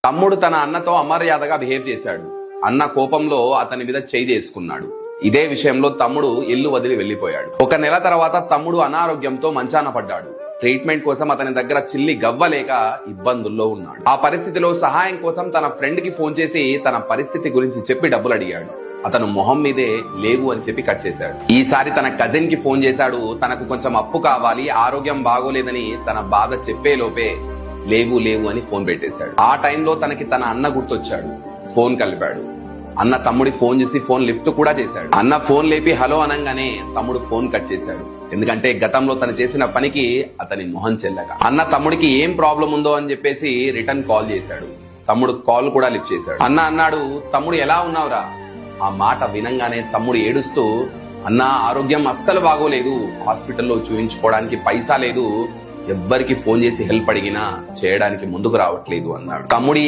తమ్ముడు తన అన్నతో అమర్యాదగా బిహేవ్ చేశాడు. అన్న కోపంలో అతని మీద చేయి చేసుకున్నాడు. ఇదే విషయంలో తమ్ముడు ఇల్లు వదిలి వెళ్లిపోయాడు. 1 నెల తర్వాత తమ్ముడు అనారోగ్యంతో మంచాన పడ్డాడు. ట్రీట్మెంట్ కోసం అతని దగ్గర చిల్లి గవ్వలేక ఇబ్బందుల్లో ఉన్నాడు. ఆ పరిస్థితిలో సహాయం కోసం తన ఫ్రెండ్ కి ఫోన్ చేసి తన పరిస్థితి గురించి చెప్పి డబ్బులు అడిగాడు. అతను మొహం మీదే లేవు అని చెప్పి కట్ చేశాడు. ఈసారి తన కజిన్ కి ఫోన్ చేశాడు. తనకు కొంచెం అప్పు కావాలి, ఆరోగ్యం బాగోలేదని తన బాధ చెప్పే లోపే లేవు లేవు అని ఫోన్ పెట్టేశాడు. ఆ టైంలో తనకి తన అన్న గుర్తొచ్చాడు. ఫోన్ కలిపాడు. అన్న తమ్ముడి ఫోన్ చూసి ఫోన్ లిఫ్ట్ కూడా చేశాడు. అన్న ఫోన్ లేపి హలో అనంగానే తమ్ముడు ఫోన్ కట్ చేశాడు. ఎందుకంటే గతంలో తను చేసిన పనికి అతని మొహం చెల్లక. అన్న తమ్ముడికి ఏం ప్రాబ్లం ఉందో అని చెప్పేసి రిటర్న్ కాల్ చేశాడు. తమ్ముడు కాల్ కూడా లిఫ్ట్ చేశాడు. అన్న అన్నాడు, తమ్ముడు ఎలా ఉన్నావురా? ఆ మాట వినంగానే తమ్ముడు ఏడుస్తూ, అన్న ఆరోగ్యం అస్సలు బాగోలేదు, హాస్పిటల్లో చూయించుకోవడానికి పైసా లేదు, ఎవ్వరికి ఫోన్ చేసి హెల్ప్ అడిగినా చేయడానికి ముందుకు రావట్లేదు అన్నాడు. తమ్ముడి